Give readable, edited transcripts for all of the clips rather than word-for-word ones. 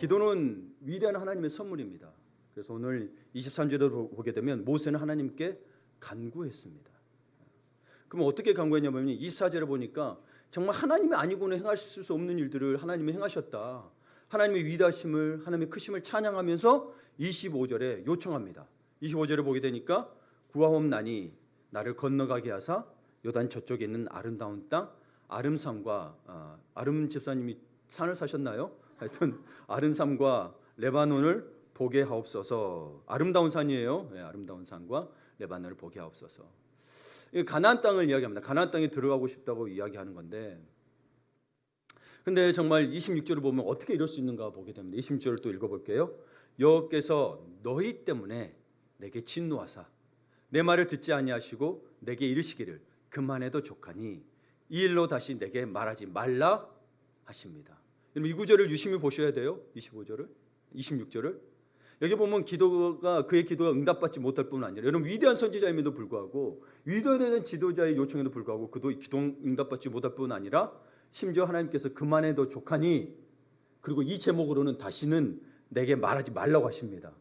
기도는 위대한 하나님의 선물입니다. 그래서 오늘 23절을 보게 되면 모세는 하나님께 간구했습니다. 그럼 어떻게 간구했냐면 24절에 보니까 정말 하나님이 아니고는 행하실 수 없는 일들을 하나님이 행하셨다. 하나님의 위대하심을, 하나님의 크심을 찬양하면서 25절에 요청합니다. 25절에 보게 되니까 구하옵나니 나를 건너가게 하사 요단 저쪽에 있는 아름다운 땅 아름산과 아름 집사님이 산을 사셨나요? 하여튼 아름산과 레바논을 보게 하옵소서. 아름다운 산이에요. 네, 아름다운 산과 레바논을 보게 하옵소서. 가나안 땅을 이야기합니다. 가나안 땅에 들어가고 싶다고 이야기하는 건데, 근데 정말 26절을 보면 어떻게 이럴 수 있는가 보게 됩니다. 26절을 또 읽어볼게요. 여호와께서 너희 때문에 내게 진노하사 내 말을 듣지 아니하시고 내게 이르시기를 그만해도 족하니 이 일로 다시 내게 말하지 말라 하십니다. 여러분 이 구절을 유심히 보셔야 돼요. 25절을, 26절을. 여기 보면 그의 기도가 응답받지 못할 뿐 아니라 여러분 위대한 선지자임에도 불구하고 위대한 지도자의 요청에도 불구하고 그도 기도 응답받지 못할 뿐 아니라 심지어 하나님께서 그만해도 족하니, 그리고 이 제목으로는 다시는 내게 말하지 말라고 하십니다.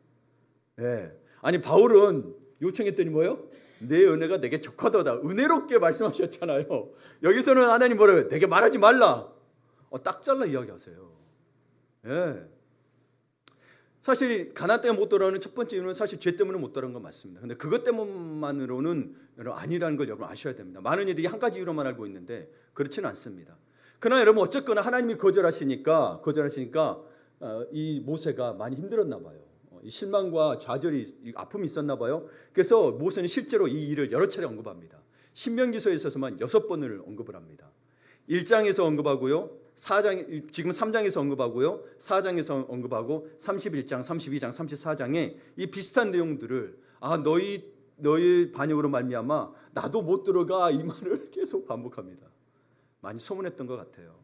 예. 아니 바울은 요청했더니 뭐예요? 내 은혜가 내게 족하도다. 은혜롭게 말씀하셨잖아요. 여기서는 하나님 뭐래요? 내게 말하지 말라. 딱 잘라 이야기하세요. 예. 사실 가나안 땅에 못 돌아오는 첫 번째 이유는 사실 죄 때문에 못 돌아온 건 맞습니다. 근데 그것 때문만으로는 여러분 아니라는 걸 여러분 아셔야 됩니다. 많은 이들이 한 가지 이유로만 알고 있는데 그렇지는 않습니다. 그러나 여러분 어쨌거나 하나님이 거절하시니까 이 모세가 많이 힘들었나 봐요. 실망과 좌절이 아픔이 있었나 봐요. 그래서 모세는 실제로 이 일을 여러 차례 언급합니다. 신명기서에 있어서만 6번을 언급을 합니다. 1장에서 언급하고요, 4장, 지금 3장에서 언급하고요, 4장에서 언급하고 31장, 32장, 34장에 이 비슷한 내용들을 너희 반역으로 말미암아 나도 못 들어가 이 말을 계속 반복합니다. 많이 소문했던 것 같아요.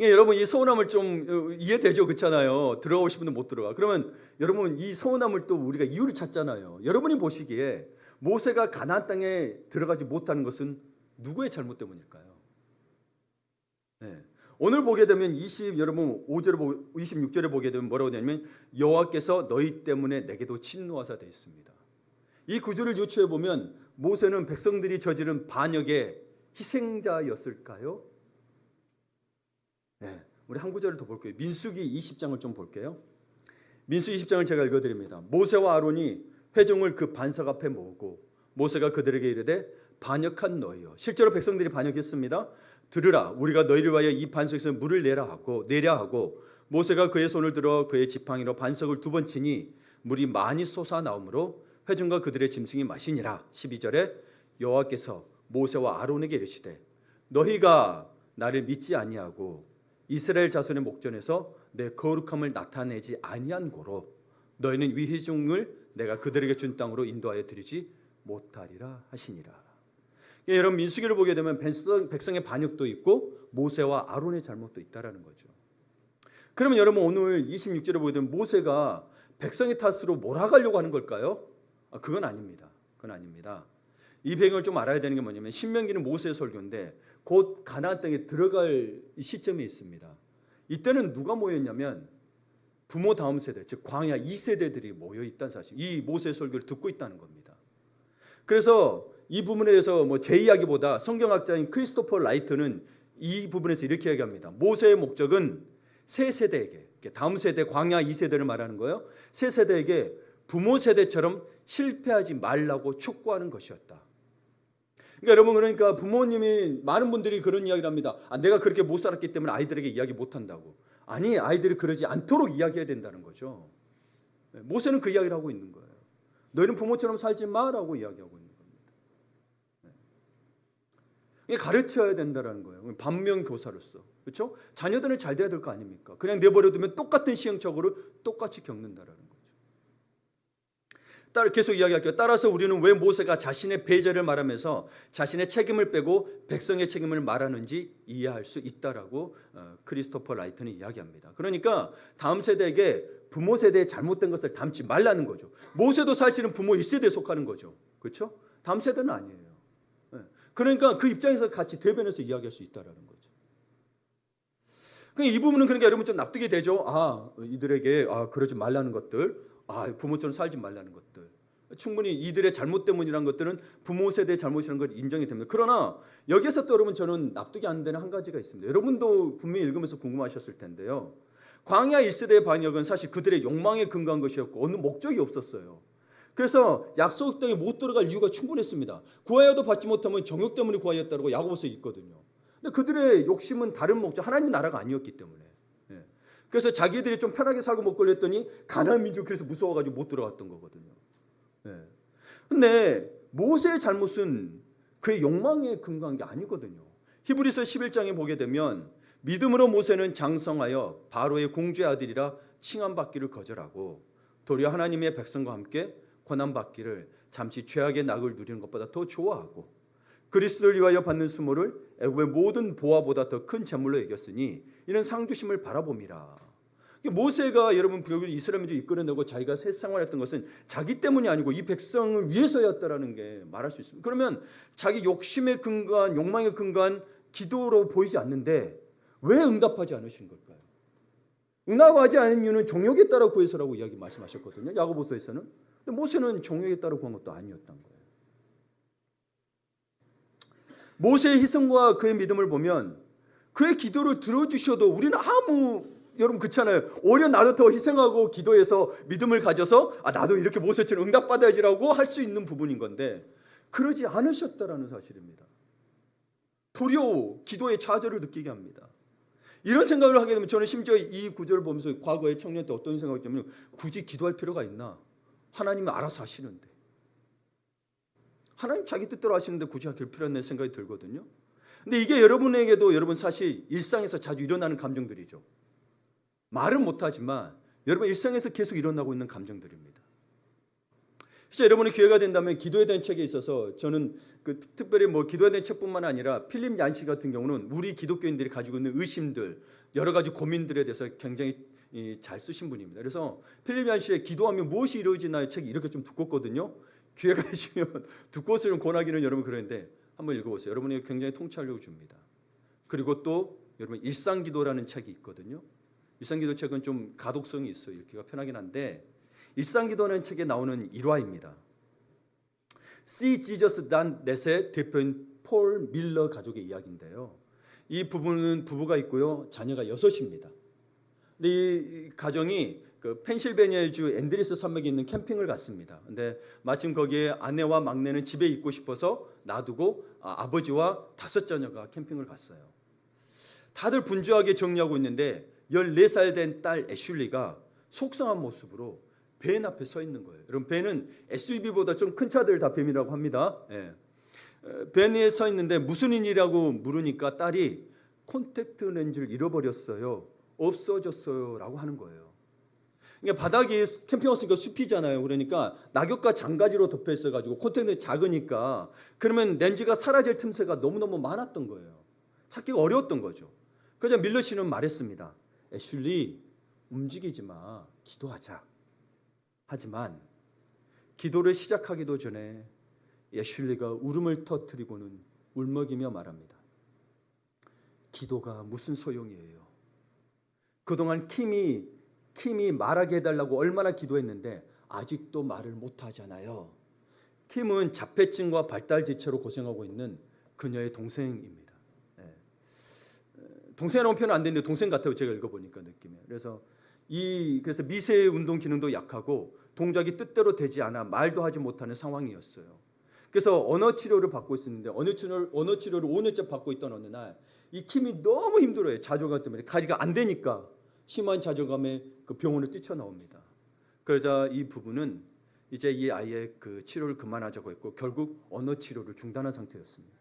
여러분 이 서운함을 좀 이해되죠? 그렇잖아요. 들어가고 싶은데 못 들어가. 그러면 여러분 이 서운함을 또 우리가 이유를 찾잖아요. 여러분이 보시기에 모세가 가나안 땅에 들어가지 못하는 것은 누구의 잘못 때문일까요? 네. 오늘 보게 되면 여러분 26절에 보게 되면 뭐라고 되냐면 여호와께서 너희 때문에 내게도 진노하사 되어 있습니다. 이 구절을 유추해 보면 모세는 백성들이 저지른 반역의 희생자였을까요? 네, 우리 한 구절을 더 볼게요. 민수기 20장을 좀 볼게요. 민수기 20장을 제가 읽어드립니다. 모세와 아론이 회중을 그 반석 앞에 모으고 모세가 그들에게 이르되 반역한 너희여. 실제로 백성들이 반역했습니다. 들으라, 우리가 너희를 위하여 이 반석에서 물을 내라 하고 모세가 그의 손을 들어 그의 지팡이로 반석을 2번 치니 물이 많이 솟아나오므로 회중과 그들의 짐승이 마시니라. 12절에 여호와께서 모세와 아론에게 이르시되 너희가 나를 믿지 아니하고 이스라엘 자손의 목전에서 내 거룩함을 나타내지 아니한 고로 너희는 위 회중을 내가 그들에게 준 땅으로 인도하여 드리지 못하리라 하시니라. 여러분 민수기를 보게 되면 백성의 반역도 있고 모세와 아론의 잘못도 있다라는 거죠. 그러면 여러분 오늘 26절에 보게 되면 모세가 백성의 탓으로 몰아가려고 하는 걸까요? 그건 아닙니다. 그건 아닙니다. 이 배경을 좀 알아야 되는 게 뭐냐면 신명기는 모세의 설교인데 곧 가나안 땅에 들어갈 시점이 있습니다. 이때는 누가 모였냐면 부모 다음 세대, 즉 광야 2세대들이 모여 있다는 사실, 이 모세의 설교를 듣고 있다는 겁니다. 그래서 이 부분에 대해서 제 이야기보다 성경학자인 크리스토퍼 라이트는 이 부분에서 이렇게 얘기합니다. 모세의 목적은 세 세대에게, 다음 세대 광야 2세대를 말하는 거예요. 세 세대에게 부모 세대처럼 실패하지 말라고 촉구하는 것이었다. 그러니까 부모님이 많은 분들이 그런 이야기를 합니다. 내가 그렇게 못 살았기 때문에 아이들에게 이야기 못 한다고. 아니, 아이들이 그러지 않도록 이야기해야 된다는 거죠. 모세는 그 이야기를 하고 있는 거예요. 너희는 부모처럼 살지 마라고 이야기하고 있는 겁니다. 이게 가르쳐야 된다는 거예요. 반면교사로서. 그렇죠? 자녀들은 잘 돼야 될 거 아닙니까? 그냥 내버려두면 똑같은 시행착오를 똑같이 겪는다라는 거죠. 계속 이야기할게요. 따라서 우리는 왜 모세가 자신의 배제를 말하면서 자신의 책임을 빼고 백성의 책임을 말하는지 이해할 수 있다라고 크리스토퍼 라이트는 이야기합니다. 그러니까 다음 세대에게 부모 세대의 잘못된 것을 담지 말라는 거죠. 모세도 사실은 부모 1세대에 속하는 거죠. 그렇죠? 다음 세대는 아니에요. 그러니까 그 입장에서 같이 대변해서 이야기할 수 있다라는 거죠. 이 부분은 그러니까 여러분 좀 납득이 되죠. 이들에게 그러지 말라는 것들, 부모처럼 살지 말라는 것들. 충분히 이들의 잘못 때문이라는 것들은 부모 세대의 잘못이라는 걸 인정이 됩니다. 그러나 여기에서 또 여러분 저는 납득이 안 되는 한 가지가 있습니다. 여러분도 분명히 읽으면서 궁금하셨을 텐데요. 광야 1세대의 반역은 사실 그들의 욕망에 근거한 것이었고 어느 목적이 없었어요. 그래서 약속 땅에 못 들어갈 이유가 충분했습니다. 구하여도 받지 못하면 정욕 때문에 구하였다고 야고보서에 있거든요. 근데 그들의 욕심은 다른 목적, 하나님 나라가 아니었기 때문에. 그래서 자기들이 좀 편하게 살고 먹고 그랬더니 가나안 민족 그래서 무서워가지고 못 들어갔던 거거든요. 근데 모세의 잘못은 그의 욕망에 근거한 게 아니거든요. 히브리서 11장에 보게 되면 믿음으로 모세는 장성하여 바로의 공주의 아들이라 칭함받기를 거절하고 도리어 하나님의 백성과 함께 고난받기를 잠시 죄악의 낙을 누리는 것보다 더 좋아하고 그리스도를 위하여 받는 수모를 애굽의 모든 보화보다 더 큰 재물로 여겼으니 이는 상주심을 바라봄이라. 모세가 여러분 결국 이스라엘 민족을 이끌어내고 자기가 새 생활했던 것은 자기 때문이 아니고 이 백성을 위해서였다라는 게 말할 수 있습니다. 그러면 자기 욕심에 근거한 욕망에 근거한 기도로 보이지 않는데 왜 응답하지 않으신 걸까요? 응답하지 않은 이유는 정욕에 따라 구해서라고 이야기 말씀하셨거든요. 야고보서에서는. 근데 모세는 정욕에 따라 구한 것도 아니었던 거예요. 모세의 희생과 그의 믿음을 보면 그의 기도를 들어주셔도 우리는 여러분 그렇잖아요. 오히려 나도 더 희생하고 기도해서 믿음을 가져서 나도 이렇게 모세처럼 응답받아야지라고 할 수 있는 부분인 건데 그러지 않으셨다라는 사실입니다. 도리어 기도의 좌절을 느끼게 합니다. 이런 생각을 하게 되면 저는 심지어 이 구절을 보면서 과거의 청년 때 어떤 생각이 들면 굳이 기도할 필요가 있나? 하나님이 알아서 하시는데 하나님 자기 뜻대로 하시는데 굳이 할 필요 없는 생각이 들거든요. 근데 이게 여러분에게도 여러분 사실 일상에서 자주 일어나는 감정들이죠. 말은 못하지만 여러분 일상에서 계속 일어나고 있는 감정들입니다. 진짜 여러분이 기회가 된다면 기도에 대한 책에 있어서 저는 특별히 기도에 대한 책뿐만 아니라 필립 얀시 같은 경우는 우리 기독교인들이 가지고 있는 의심들 여러 가지 고민들에 대해서 굉장히 잘 쓰신 분입니다. 그래서 필립 얀시의 기도하면 무엇이 이루어지나요 책이 이렇게 좀 두껍거든요. 기회가 되시면 두꺼워 쓰는 권하기는 여러분 그러는데 한번 읽어보세요. 여러분이 굉장히 통찰력을 줍니다. 그리고 또 여러분 일상기도라는 책이 있거든요. 일상기도 책은 좀 가독성이 있어요. 읽기가 편하긴 한데 일상기도라는 책에 나오는 일화입니다. See Jesus Done That의 대표인 폴 밀러 가족의 이야기인데요. 이 부부는 부부가 있고요. 자녀가 6입니다. 근데 이 가정이 펜실베니아주 앤드리스 산맥에 있는 캠핑을 갔습니다. 근데 마침 거기에 아내와 막내는 집에 있고 싶어서 놔두고 아버지와 5 자녀가 캠핑을 갔어요. 다들 분주하게 정리하고 있는데 14살 된 딸 애슐리가 속상한 모습으로 벤 앞에 서 있는 거예요. 여러분 벤은 SUV보다 좀 큰 차들 다 벤이라고 합니다. 벤에 서 있는데 무슨 일이라고 물으니까 딸이 콘택트 렌즈를 잃어버렸어요. 없어졌어요. 라고 하는 거예요. 그러니까 바닥이 캠핑하우스니까 숲이잖아요. 그러니까 낙엽과 장가지로 덮여 있어가지고 콘택트가 작으니까 그러면 렌즈가 사라질 틈새가 너무너무 많았던 거예요. 찾기가 어려웠던 거죠. 그래서 밀러 씨는 말했습니다. 애슐리 움직이지 마. 기도하자. 하지만 기도를 시작하기도 전에 애슐리가 울음을 터뜨리고는 울먹이며 말합니다. 기도가 무슨 소용이에요. 그동안 킴이 말하게 해달라고 얼마나 기도했는데 아직도 말을 못하잖아요. 킴은 자폐증과 발달지체로 고생하고 있는 그녀의 동생입니다. 동생이라고 표현은 안 되는데 동생 같아요. 제가 읽어보니까 느낌이. 그래서 미세 운동 기능도 약하고 동작이 뜻대로 되지 않아 말도 하지 못하는 상황이었어요. 그래서 언어 치료를 받고 있었는데 언어 치료를 5년째 받고 있던 어느 날 이 킴이 너무 힘들어요. 좌절감 때문에 가지가 안 되니까 심한 좌절감에 병원을 뛰쳐나옵니다. 그러자 이 부부는 이제 이 아이의 치료를 그만하자고 했고 결국 언어 치료를 중단한 상태였습니다.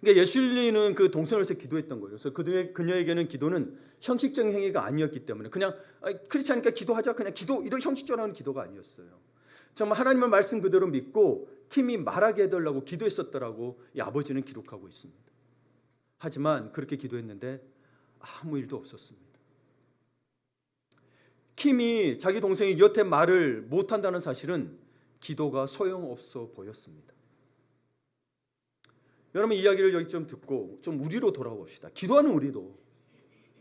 그러니까 예슐리는 그 동생을 위해서 기도했던 거예요. 그래서 그녀에게는 기도는 형식적인 행위가 아니었기 때문에 그냥 그렇지 않으니까 기도하자 그냥 기도 이런 형식적인 기도가 아니었어요. 정말 하나님의 말씀 그대로 믿고 킴이 말하게 해달라고 기도했었더라고 이 아버지는 기록하고 있습니다. 하지만 그렇게 기도했는데 아무 일도 없었습니다. 킴이 자기 동생이 여태 말을 못한다는 사실은 기도가 소용없어 보였습니다. 여러분 이야기를 여기 좀 듣고 좀 우리로 돌아봅시다. 기도하는 우리도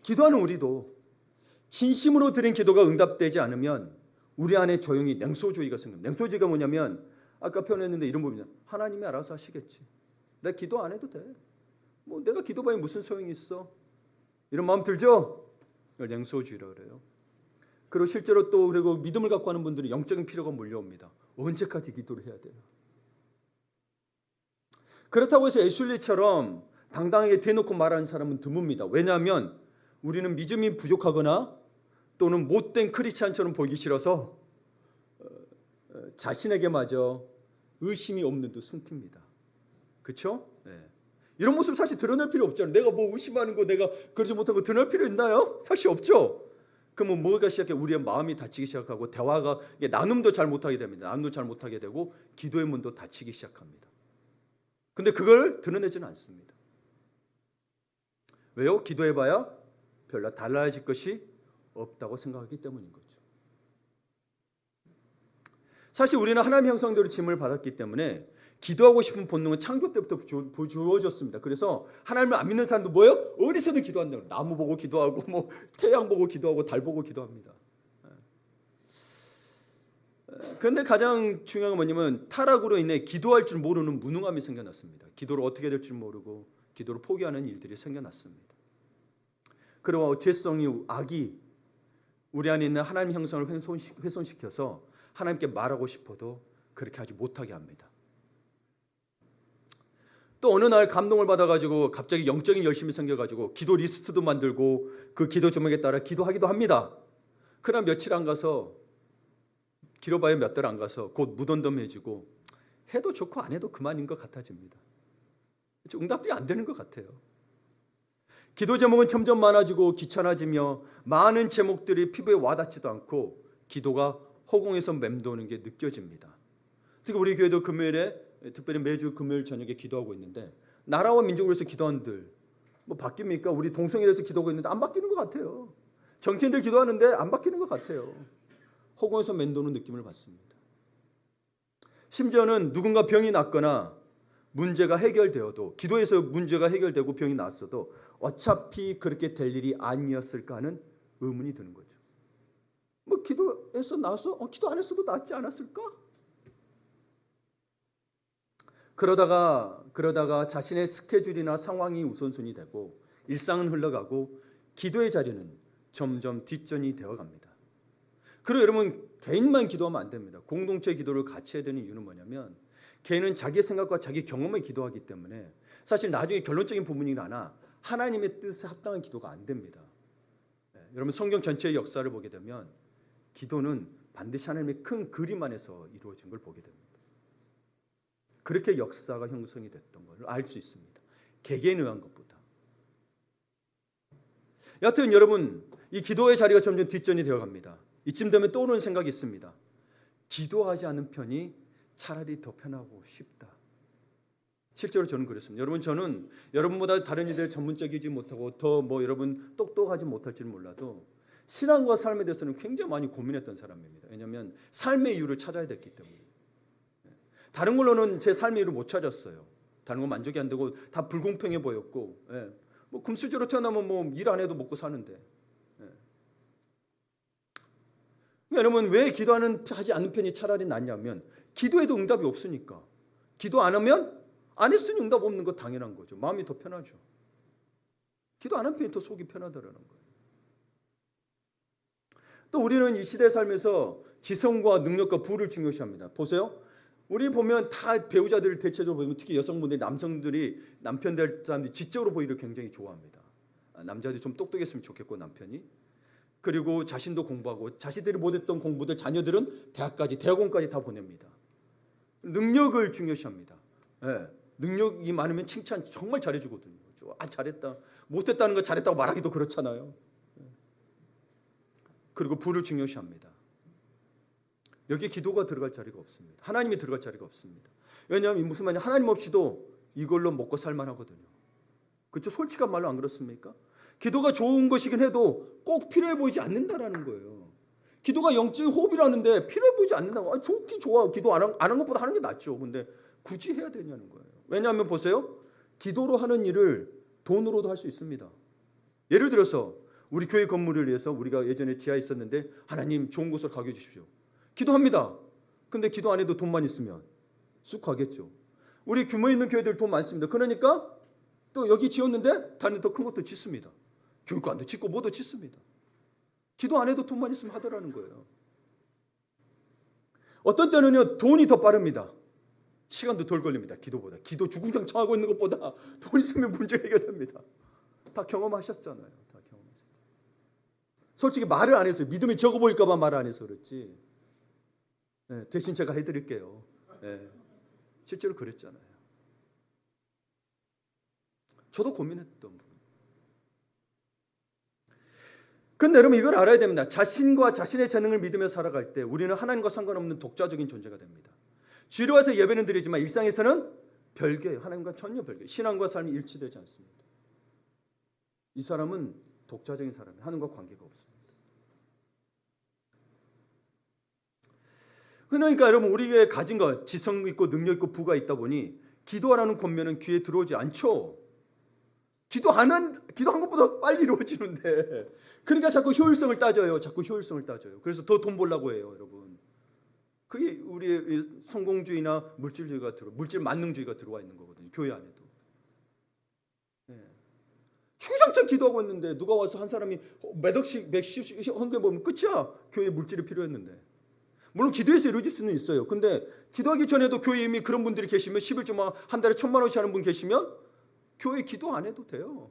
기도하는 우리도 진심으로 드린 기도가 응답되지 않으면 우리 안에 조용히 냉소주의가 생깁니다. 냉소주의가 뭐냐면 아까 표현했는데 이런 부분이야. 하나님이 알아서 하시겠지. 내가 기도 안 해도 돼. 뭐 내가 기도봐야 무슨 소용이 있어. 이런 마음 들죠? 이걸 냉소주의라고 그래요. 그리고 실제로 또 그리고 믿음을 갖고 하는 분들이 영적인 필요가 몰려옵니다. 언제까지 기도를 해야 되나. 그렇다고 해서 애슐리처럼 당당하게 대놓고 말하는 사람은 드뭅니다. 왜냐하면 우리는 믿음이 부족하거나 또는 못된 크리스찬처럼 보이기 싫어서 자신에게마저 의심이 없는 듯 숨깁니다. 그렇죠? 네. 이런 모습 사실 드러낼 필요 없잖아요. 내가 뭐 의심하는 거 내가 그러지 못한 거 드러낼 필요 있나요? 사실 없죠. 그러면 뭐가 시작해? 우리의 마음이 닫히기 시작하고 대화가 나눔도 잘 못하게 됩니다. 나눔도 잘 못하게 되고 기도의 문도 닫히기 시작합니다. 근데 그걸 드러내지는 않습니다. 왜요? 기도해봐야 별로 달라질 것이 없다고 생각하기 때문인 거죠. 사실 우리는 하나님의 형상대로 짐을 받았기 때문에 기도하고 싶은 본능은 창조 때부터 주어졌습니다. 그래서 하나님을 안 믿는 사람도 뭐예요? 어디서든 기도한다고. 나무 보고 기도하고 뭐 태양 보고 기도하고 달 보고 기도합니다. 그런데 가장 중요한 건 뭐냐면 타락으로 인해 기도할 줄 모르는 무능함이 생겨났습니다. 기도를 어떻게 될 줄 모르고 기도를 포기하는 일들이 생겨났습니다. 그리고 죄성이 악이 우리 안에 있는 하나님 형상을 훼손시켜서 하나님께 말하고 싶어도 그렇게 하지 못하게 합니다. 또 어느 날 감동을 받아가지고 갑자기 영적인 열심이 생겨가지고 기도 리스트도 만들고 그 기도 제목에 따라 기도하기도 합니다. 그러나 며칠 안 가서 길어봐야 몇 달 안 가서 곧 무던덤해지고 해도 좋고 안 해도 그만인 것 같아집니다. 응답이 안 되는 것 같아요. 기도 제목은 점점 많아지고 귀찮아지며 많은 제목들이 피부에 와닿지도 않고 기도가 허공에서 맴도는 게 느껴집니다. 특히 우리 교회도 금요일에 특별히 매주 금요일 저녁에 기도하고 있는데 나라와 민족을 위해서 기도한들 뭐 바뀝니까? 우리 동성애에 대해서 기도하고 있는데 안 바뀌는 것 같아요. 정치인들 기도하는데 안 바뀌는 것 같아요. 허공에서 맴도는 느낌을 받습니다. 심지어는 누군가 병이 났거나 문제가 해결되어도 기도에서 문제가 해결되고 병이 났어도 어차피 그렇게 될 일이 아니었을까 하는 의문이 드는 거죠. 뭐 기도해서 나서 기도 안 했어도 낫지 않았을까? 그러다가 자신의 스케줄이나 상황이 우선순위 되고 일상은 흘러가고 기도의 자리는 점점 뒷전이 되어갑니다. 그리고 여러분 개인만 기도하면 안 됩니다. 공동체 기도를 같이 해야 되는 이유는 뭐냐면 개인은 자기 생각과 자기 경험에 기도하기 때문에 사실 나중에 결론적인 부분이 나나 하나님의 뜻에 합당한 기도가 안 됩니다. 여러분 성경 전체의 역사를 보게 되면 기도는 반드시 하나님의 큰 그림 안에서 이루어진 걸 보게 됩니다. 그렇게 역사가 형성이 됐던 걸 알 수 있습니다. 개개인에 의한 것보다. 여하튼 여러분 이 기도의 자리가 점점 뒷전이 되어갑니다. 이쯤 되면 떠오르는 생각이 있습니다. 기도하지 않은 편이 차라리 더 편하고 쉽다. 실제로 저는 그랬습니다. 여러분 저는 여러분보다 다른 일들 전문적이지 못하고 더 여러분 똑똑하지 못할지는 몰라도 신앙과 삶에 대해서는 굉장히 많이 고민했던 사람입니다. 왜냐하면 삶의 이유를 찾아야 됐기 때문에. 다른 걸로는 제 삶의 이유를 못 찾았어요. 다른 건 만족이 안 되고 다 불공평해 보였고 뭐 금수저로 태어나면 뭐 일 안 해도 먹고 사는데 여러분 왜 하지 않는 편이 차라리 낫냐면 기도해도 응답이 없으니까. 기도 안 하면 안 했으니 응답 없는 거 당연한 거죠. 마음이 더 편하죠. 기도 안 한 편이 더 속이 편하다라는 거예요. 또 우리는 이 시대에 살면서 지성과 능력과 부를 중요시합니다. 보세요. 우리 보면 다 배우자들을 대체적으로 보면 특히 여성분들이 남성들이 남편 될 사람들이 지적으로 보이기를 굉장히 좋아합니다. 남자들이 좀 똑똑했으면 좋겠고 남편이. 그리고 자신도 공부하고 자신들이 못했던 공부들 자녀들은 대학원까지 다 보냅니다. 능력을 중요시합니다. 능력이 많으면 칭찬 정말 잘해주거든요. 잘했다. 못했다는 거 잘했다고 말하기도 그렇잖아요. 그리고 부를 중요시합니다. 여기에 기도가 들어갈 자리가 없습니다. 하나님이 들어갈 자리가 없습니다. 왜냐하면 무슨 말이냐 하나님 없이도 이걸로 먹고 살만하거든요. 그렇죠? 솔직한 말로 안 그렇습니까? 기도가 좋은 것이긴 해도 꼭 필요해 보이지 않는다라는 거예요. 기도가 영적인 호흡이라는데 필요해 보이지 않는다고. 좋긴 좋아. 기도 안 한 것보다 하는 게 낫죠. 근데 굳이 해야 되냐는 거예요. 왜냐하면 보세요. 기도로 하는 일을 돈으로도 할 수 있습니다. 예를 들어서 우리 교회 건물을 위해서 우리가 예전에 지하에 있었는데 하나님 좋은 곳으로 가게 해주십시오. 기도합니다. 근데 기도 안 해도 돈만 있으면 쑥 가겠죠. 우리 규모 있는 교회들 돈 많습니다. 그러니까 또 여기 지었는데 다른 더 큰 것도 짓습니다. 교육관도 짓고 뭐도 짓습니다. 기도 안 해도 돈만 있으면 하더라는 거예요. 어떤 때는요 돈이 더 빠릅니다. 시간도 덜 걸립니다. 기도보다. 기도 주구장창하고 있는 것보다 돈 있으면 문제 해결됩니다. 다 경험하셨잖아요. 다 경험하셨죠. 솔직히 말을 안 했어요. 믿음이 적어 보일까 봐 말을 안 해서 그렇지. 네, 대신 제가 해드릴게요. 네, 실제로 그랬잖아요. 저도 고민했던 부분. 그런데 여러분 이걸 알아야 됩니다. 자신과 자신의 재능을 믿으며 살아갈 때 우리는 하나님과 상관없는 독자적인 존재가 됩니다. 주일에 와서 예배는 드리지만 일상에서는 별개예요. 하나님과 전혀 별개예요. 신앙과 삶이 일치되지 않습니다. 이 사람은 독자적인 사람이에요. 하나님과 관계가 없습니다. 그러니까 여러분 우리가 가진 것, 지성 있고 능력 있고 부가 있다 보니 기도하라는 권면은 귀에 들어오지 않죠. 기도한 것보다 빨리 이루어지는데 그러니까 자꾸 효율성을 따져요. 자꾸 효율성을 따져요. 그래서 더 돈 벌려고 해요, 여러분. 그게 우리의 성공주의나 물질 만능주의가 들어와 있는 거거든요. 교회 안에도. 네. 주구장창 기도하고 있는데 누가 와서 한 사람이 몇십씩 헌게 보면 끝이야. 교회에 물질이 필요했는데. 물론 기도해서 이루어질 수는 있어요. 근데 기도하기 전에도 교회에 이미 그런 분들이 계시면 11조만 한 달에 1,000만 원씩 하는 분 계시면 교회 기도 안 해도 돼요.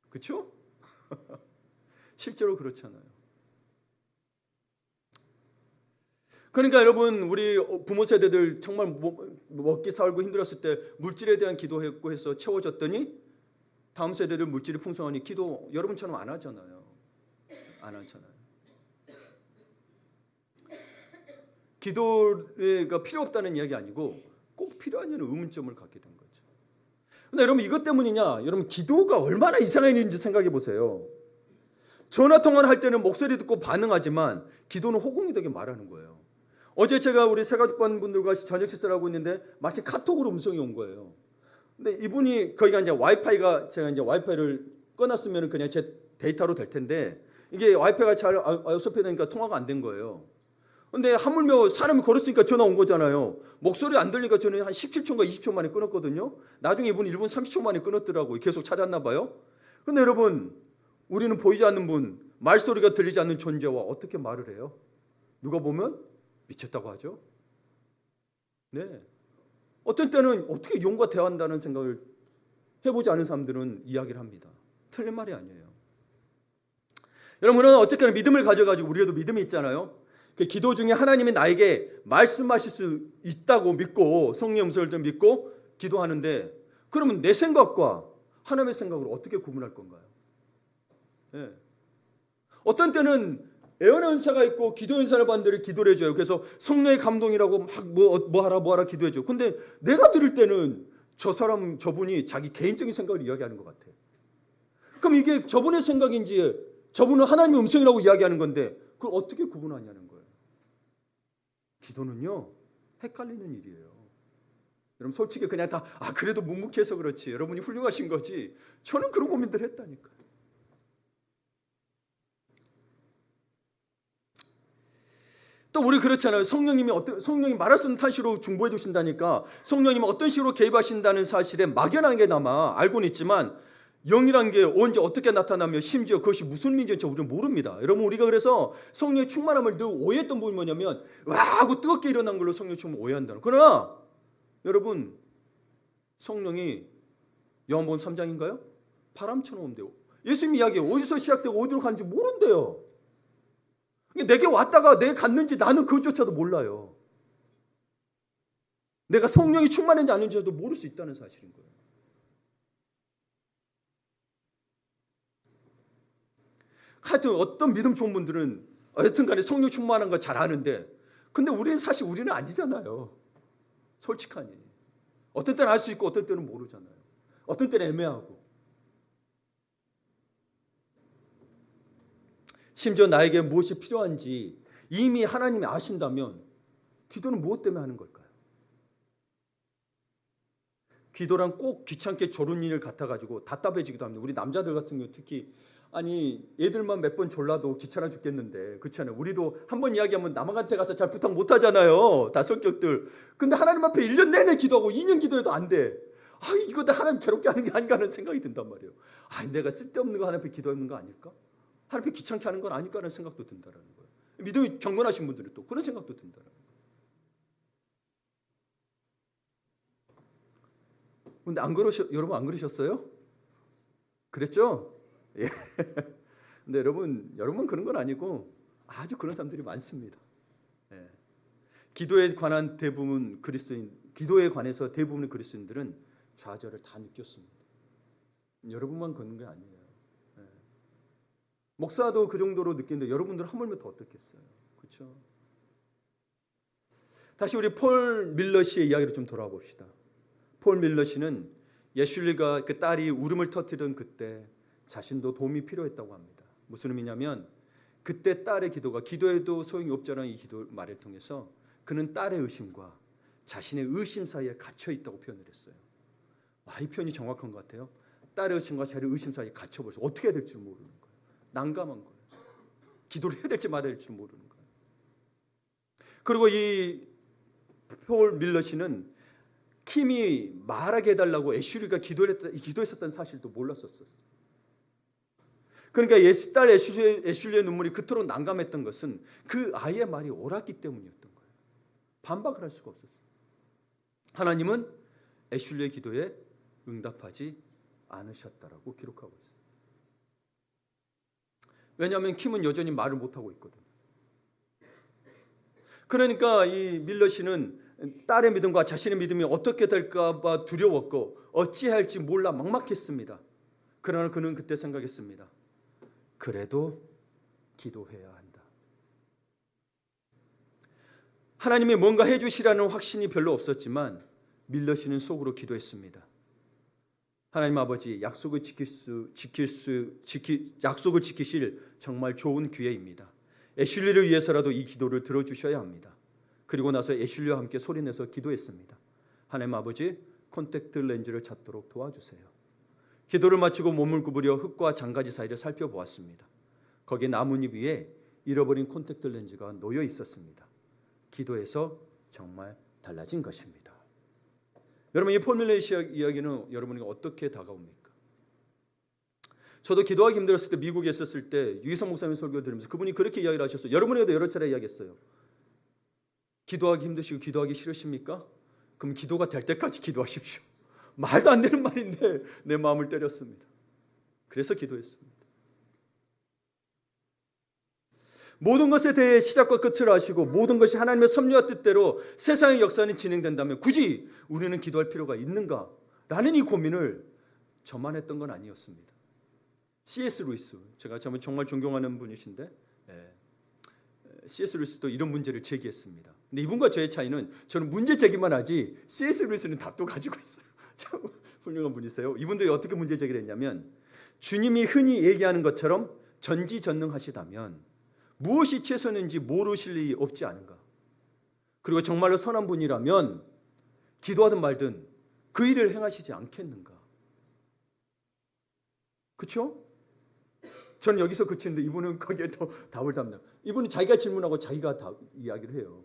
그렇죠? 실제로 그렇잖아요. 그러니까 여러분 우리 부모 세대들 정말 먹기 살고 힘들었을 때 물질에 대한 기도했고 해서 채워졌더니 다음 세대들 물질이 풍성하니 기도 여러분처럼 안 하잖아요. 안 하잖아요. 기도가 필요 없다는 이야기 아니고 꼭 필요하냐는 의문점을 갖게 된 거죠. 근데 여러분 이것 때문이냐? 여러분 기도가 얼마나 이상한 일인지 생각해 보세요. 전화 통화를 할 때는 목소리 듣고 반응하지만 기도는 호공이 되게 말하는 거예요. 어제 제가 우리 새가족반 분들과 저녁 식사를 하고 있는데 마치 카톡으로 음성이 온 거예요. 근데 이분이 거기가 이제 제가 이제 와이파이를 꺼놨으면 그냥 제 데이터로 될 텐데 이게 와이파이가 잘 어설프되니까 통화가 안 된 거예요. 근데 하물며 사람이 걸었으니까 전화 온 거잖아요. 목소리 안 들리니까 저는 한 17초인가 20초 만에 끊었거든요. 나중에 이분 1분 30초 만에 끊었더라고요. 계속 찾았나 봐요. 근데 여러분 우리는 보이지 않는 분, 말소리가 들리지 않는 존재와 어떻게 말을 해요? 누가 보면 미쳤다고 하죠. 네. 어떤 때는 어떻게 용과 대화한다는 생각을 해보지 않은 사람들은 이야기를 합니다. 틀린 말이 아니에요. 여러분은 어쨌거나 믿음을 가져가지고 우리에도 믿음이 있잖아요. 그 기도 중에 하나님이 나에게 말씀하실 수 있다고 믿고 성령의 음성을 좀 믿고 기도하는데 그러면 내 생각과 하나님의 생각으로 어떻게 구분할 건가요? 네. 어떤 때는 애언의 은사가 있고 기도 은사를 받는 데를 기도를 해줘요. 그래서 성령의 감동이라고 막 뭐 하라 기도해줘. 근데 내가 들을 때는 저분이 자기 개인적인 생각을 이야기하는 것 같아. 그럼 이게 저분의 생각인지 저분은 하나님의 음성이라고 이야기하는 건데 그걸 어떻게 구분하냐는 거예요. 기도는요 헷갈리는 일이에요. 여러분 솔직히 그냥 다 그래도 묵묵해서 그렇지 여러분이 훌륭하신 거지 저는 그런 고민들 했다니까요. 또 우리 그렇잖아요. 성령이 말할 수 없는 탄식으로 중보해 주신다니까 성령님은 어떤 식으로 개입하신다는 사실에 막연하게나마 알고는 있지만 영이란 게 언제 어떻게 나타나며 심지어 그것이 무슨 의미인지 우리는 모릅니다. 여러분 우리가 그래서 성령의 충만함을 늘 오해했던 부분이 뭐냐면 와 하고 뜨겁게 일어난 걸로 성령 충만 오해한다는. 그러나 여러분 성령이 요한복음 3장인가요? 바람처럼 온대요. 예수님 이야기 어디서 시작되고 어디로 가는지 모른대요. 내게 왔다가 내게 갔는지 나는 그것조차도 몰라요. 내가 성령이 충만한지 아닌지도 모를 수 있다는 사실인 거예요. 하여튼 어떤 믿음 좋은 분들은 여튼 간에 성령 충만한 거 잘 아는데 근데 우리는 아니잖아요. 솔직하니. 어떤 때는 알 수 있고 어떤 때는 모르잖아요. 어떤 때는 애매하고. 심지어 나에게 무엇이 필요한지 이미 하나님이 아신다면 기도는 무엇 때문에 하는 걸까요? 기도란 꼭 귀찮게 조른 일을 같아가지고 답답해지기도 합니다. 우리 남자들 같은 경우 특히 아니 애들만 몇 번 졸라도 귀찮아 죽겠는데 그렇지 않아요? 우리도 한 번 이야기하면 남한테 가서 잘 부탁 못 하잖아요. 다 성격들. 근데 하나님 앞에 1년 내내 기도하고 2년 기도해도 안 돼. 아 이거 내 하나님 괴롭게 하는 게 아닌가 하는 생각이 든단 말이에요. 아 내가 쓸데없는 거 하나님 앞에 기도하는 거 아닐까? 하나님 앞에 귀찮게 하는 건 아닐까 하는 생각도 든다라는 거예요. 믿음이 경건하신 분들은 또 그런 생각도 든다라는 거예요. 근데 여러분 안 그러셨어요? 그랬죠? 예. 근데 여러분 그런 건 아니고 아주 그런 사람들이 많습니다. 예. 기도에 관해서 대부분의 그리스도인들은 좌절을 다 느꼈습니다. 여러분만 그런 게 아니에요. 예. 목사도 그 정도로 느끼는데 여러분들은 하물며 더 어떻겠어요? 그렇죠? 다시 우리 폴 밀러 씨의 이야기로 좀 돌아와 봅시다. 폴 밀러 씨는 예슐리가 그 딸이 울음을 터뜨리던 그때 자신도 도움이 필요했다고 합니다. 무슨 의미냐면 그때 딸의 기도가 기도해도 소용이 없잖아요. 이 기도 말을 통해서 그는 딸의 의심과 자신의 의심 사이에 갇혀 있다고 표현을 했어요. 와, 이 표현이 정확한 것 같아요. 딸의 의심과 자신의 의심 사이에 갇혀버려서 어떻게 해야 될지 모르는 거예요. 난감한 거예요. 기도를 해야 될지 말아야 될지 모르는 거예요. 그리고 이 폴 밀러 씨는 킴이 말하게 해달라고 애슐리가 기도했었다는 사실도 몰랐었어요. 그러니까 딸 애슐리의 눈물이 그토록 난감했던 것은 그 아이의 말이 옳았기 때문이었던 거예요. 반박을 할 수가 없었어요. 하나님은 애슐리의 기도에 응답하지 않으셨다라고 기록하고 있어요. 왜냐하면 킴은 여전히 말을 못하고 있거든요. 그러니까 이 밀러 씨는 딸의 믿음과 자신의 믿음이 어떻게 될까 봐 두려웠고 어찌할지 몰라 막막했습니다. 그러나 그는 그때 생각했습니다. 그래도 기도해야 한다. 하나님이 뭔가 해주시라는 확신이 별로 없었지만 밀러 씨는 속으로 기도했습니다. 하나님 아버지, 약속을 지키실 정말 좋은 기회입니다. 애슐리를 위해서라도 이 기도를 들어주셔야 합니다. 그리고 나서 애슐리와 함께 소리내서 기도했습니다. 하나님 아버지, 콘택트 렌즈를 찾도록 도와주세요. 기도를 마치고 몸을 구부려 흙과 장가지 사이를 살펴보았습니다. 거기에 나뭇잎 위에 잃어버린 콘택트 렌즈가 놓여 있었습니다. 기도해서 정말 달라진 것입니다. 여러분, 이 폴 밀러 이야기는 여러분에게 어떻게 다가옵니까? 저도 기도하기 힘들었을 때 미국에 있었을 때 유희성 목사님 설교 들으면서 그분이 그렇게 이야기를 하셨어요. 여러분에게도 여러 차례 이야기했어요. 기도하기 힘드시고 기도하기 싫으십니까? 그럼 기도가 될 때까지 기도하십시오. 말도 안 되는 말인데 내 마음을 때렸습니다. 그래서 기도했습니다. 모든 것에 대해 시작과 끝을 아시고 모든 것이 하나님의 섭리와 뜻대로 세상의 역사는 진행된다면 굳이 우리는 기도할 필요가 있는가? 라는 이 고민을 저만 했던 건 아니었습니다. C.S. 루이스, 제가 정말 존경하는 분이신데 C.S. 루이스도 이런 문제를 제기했습니다. 근데 이분과 저의 차이는 저는 문제 제기만 하지 C.S. 루이스는 답도 가지고 있어요. 참 훌륭한 분이세요. 이분도 어떻게 문제 제기를 했냐면 주님이 흔히 얘기하는 것처럼 전지전능하시다면 무엇이 최선인지 모르실 일이 없지 않은가. 그리고 정말로 선한 분이라면 기도하든 말든 그 일을 행하시지 않겠는가. 그렇죠? 저는 여기서 그치는데 이분은 거기에 더 답을 답니다. 이분은 자기가 질문하고 자기가 이야기를 해요.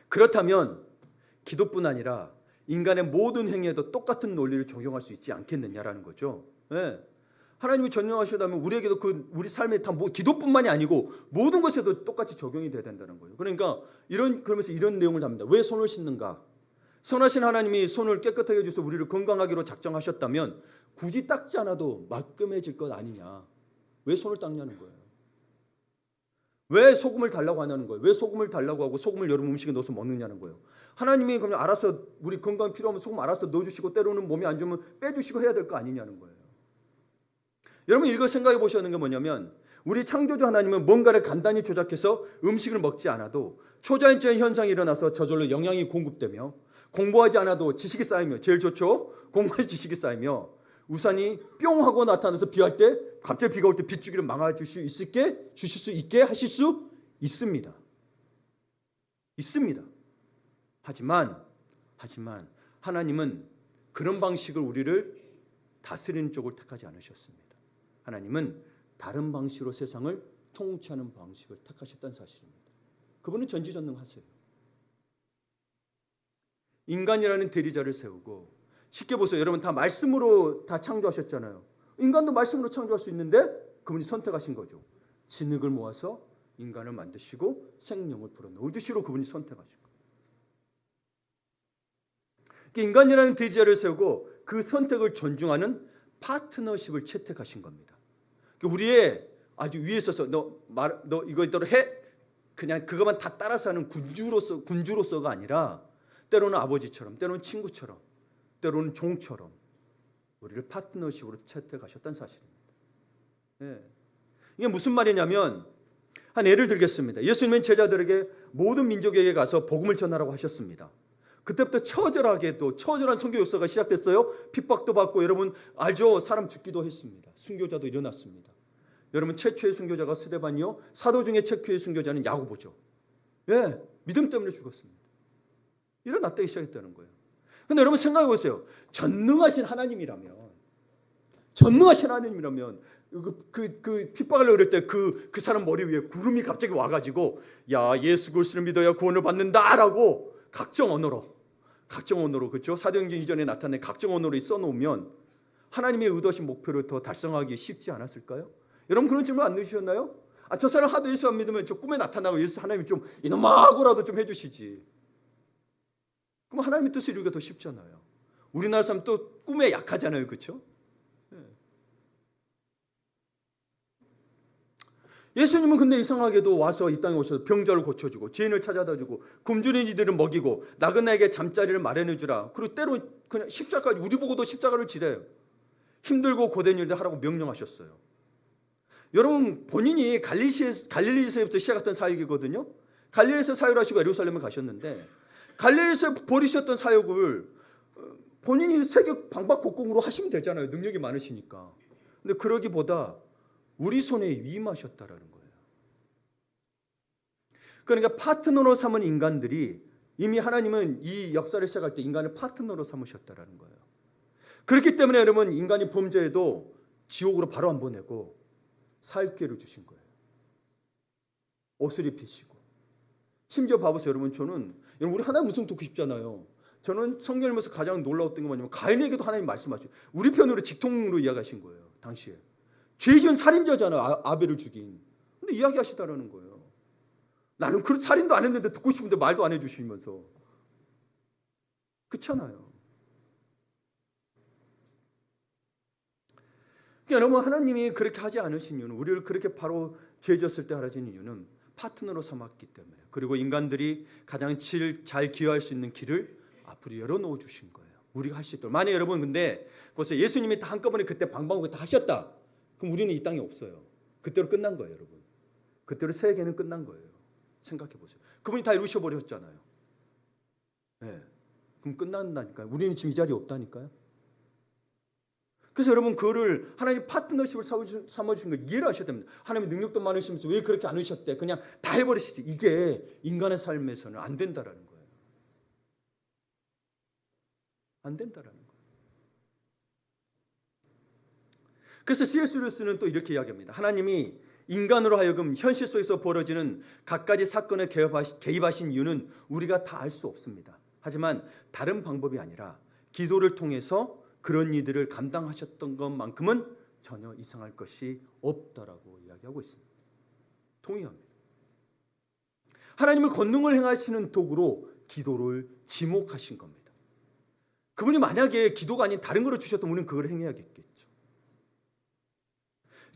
그렇다면 기도뿐 아니라 인간의 모든 행위에도 똑같은 논리를 적용할 수 있지 않겠느냐라는 거죠. 네. 하나님이 전능하시다면 우리에게도 우리 삶에 다 기도뿐만이 아니고 모든 것에도 똑같이 적용이 돼야 된다는 거예요. 그러니까 그러면서 이런 내용을 답니다. 왜 손을 씻는가? 선하신 하나님이 손을 깨끗하게 해주셔서 우리를 건강하기로 작정하셨다면 굳이 닦지 않아도 말끔해질 것 아니냐. 왜 손을 닦냐는 거예요. 왜 소금을 달라고 하냐는 거예요. 왜 소금을 달라고 하고 소금을 여러분 음식에 넣어서 먹느냐는 거예요. 하나님이 그러면 알아서 우리 건강 필요하면 소금 알아서 넣어주시고 때로는 몸이 안 좋으면 빼주시고 해야 될 거 아니냐는 거예요. 여러분 이거 생각해 보셔야 하는 게 뭐냐면 우리 창조주 하나님은 뭔가를 간단히 조작해서 음식을 먹지 않아도 초자연적인 현상이 일어나서 저절로 영양이 공급되며 공부하지 않아도 지식이 쌓이며 제일 좋죠. 공부할 지식이 쌓이며 우산이 뿅 하고 나타나서 비할 때 갑자기 비가 올 때 빗줄기를 막아주실 수 있게 하실 수 있습니다. 하지만 하나님은 그런 방식을 우리를 다스리는 쪽을 택하지 않으셨습니다. 하나님은 다른 방식으로 세상을 통치하는 방식을 택하셨다는 사실입니다. 그분은 전지전능하세요. 인간이라는 대리자를 세우고, 쉽게 보세요. 여러분 다 말씀으로 다 창조하셨잖아요. 인간도 말씀으로 창조할 수 있는데 그분이 선택하신 거죠. 진흙을 모아서 인간을 만드시고 생명을 불어넣어주시로 그분이 선택하신 거예요. 인간이라는 대리자를 세우고 그 선택을 존중하는 파트너십을 채택하신 겁니다. 우리의 아주 위에 있어서 너 이거 이대로 해, 그냥 그것만 다 따라서 하는 군주로서가 아니라 때로는 아버지처럼, 때로는 친구처럼, 때로는 종처럼 우리를 파트너십으로 채택하셨다는 사실입니다. 예. 이게 무슨 말이냐면, 한 예를 들겠습니다. 예수님은 제자들에게 모든 민족에게 가서 복음을 전하라고 하셨습니다. 그때부터 처절한 선교 역사가 시작됐어요. 핍박도 받고, 여러분 알죠? 사람 죽기도 했습니다. 순교자도 일어났습니다. 여러분 최초의 순교자가 스데반이요, 사도 중에 최초의 순교자는 야고보죠. 예, 믿음 때문에 죽었습니다. 일어났다기 시작했다는 거예요. 근데 여러분 생각해 보세요. 전능하신 하나님이라면 그 핍박을 어릴 때 그 사람 머리 위에 구름이 갑자기 와가지고, 야, 예수 그리스도를 믿어야 구원을 받는다라고 각종 언어로, 그렇죠? 사도행전 이전에 나타낸 각종 언어로 써놓으면 하나님의 의도하신 목표를 더 달성하기 쉽지 않았을까요? 여러분 그런 질문 안 넣으셨나요? 저 사람 하도 예수 안 믿으면 저 꿈에 나타나고 예수 하나님이 좀 이놈아 하고라도 좀 해주시지. 그럼 하나님의 뜻을 이루기가 더 쉽잖아요. 우리나라 사람 또 꿈에 약하잖아요, 그렇죠? 예수님은 근데 이상하게도 와서 이 땅에 오셔서 병자를 고쳐주고, 죄인을 찾아다주고, 굶주린 이들을 먹이고, 나그네에게 잠자리를 마련해주라. 그리고 때로 그냥 십자가, 우리 보고도 십자가를 지래요. 힘들고 고된 일들 하라고 명령하셨어요. 여러분 본인이 갈릴리에서부터 시작했던 사역이거든요. 갈릴리에서 사역을 하시고 예루살렘에 가셨는데, 갈릴리에서 벌이셨던 사역을 본인이 세계 방방곡곡으로 하시면 되잖아요. 능력이 많으시니까. 근데 그러기보다 우리 손에 위임하셨다라는 거예요. 그러니까 파트너로 삼은 인간들이, 이미 하나님은 이 역사를 시작할 때 인간을 파트너로 삼으셨다라는 거예요. 그렇기 때문에 여러분 인간이 범죄해도 지옥으로 바로 안 보내고 살 기회를 주신 거예요. 옷을 입히시고. 심지어 봐보세요. 여러분 우리 하나님 말씀 듣고 싶잖아요. 저는 성경 읽으면서 가장 놀라웠던 게 뭐냐면, 가인에게도 하나님 말씀하시고 우리 편으로 직통으로 이야기하신 거예요. 당시에 죄 지은 살인자잖아, 아벨을 죽인. 근데 이야기하시다라는 거예요. 나는 그 살인도 안 했는데 듣고 싶은데 말도 안 해주시면서. 그렇잖아요. 그러니까 여러분 하나님이 그렇게 하지 않으신 이유는, 우리를 그렇게 바로 죄 지었을 때 하라진 이유는 파트너로 삼았기 때문에, 그리고 인간들이 가장 잘 기여할 수 있는 길을 앞으로 열어놓아 주신 거예요. 우리가 할 수 있도록. 만약 여러분 근데 보세요. 예수님이 다 한꺼번에 그때 방방곡곡 다 하셨다. 그럼 우리는 이 땅에 없어요. 그때로 끝난 거예요, 여러분. 그때로 세계는 끝난 거예요. 생각해 보세요. 그분이 다 이루셔 버렸잖아요. 네. 그럼 끝난다니까요. 우리는 지금 이 자리에 없다니까요. 그래서 여러분 그거를 하나님 파트너십을 삼아주신 걸 이해를 하셔야 됩니다. 하나님의 능력도 많으시면서 왜 그렇게 안 하셨대? 그냥 다 해버리시지. 이게 인간의 삶에서는 안 된다라는 거예요. 안 된다라는 거예요. 그래서 C.S. 루이스는 또 이렇게 이야기합니다. 하나님이 인간으로 하여금 현실 속에서 벌어지는 갖가지 사건에 개입하신 이유는 우리가 다 알 수 없습니다. 하지만 다른 방법이 아니라 기도를 통해서 그런 이들을 감당하셨던 것만큼은 전혀 이상할 것이 없다라고 이야기하고 있습니다. 동의합니다. 하나님은 권능을 행하시는 도구로 기도를 지목하신 겁니다. 그분이 만약에 기도가 아닌 다른 거를 주셨다면 우리는 그걸 행해야겠죠.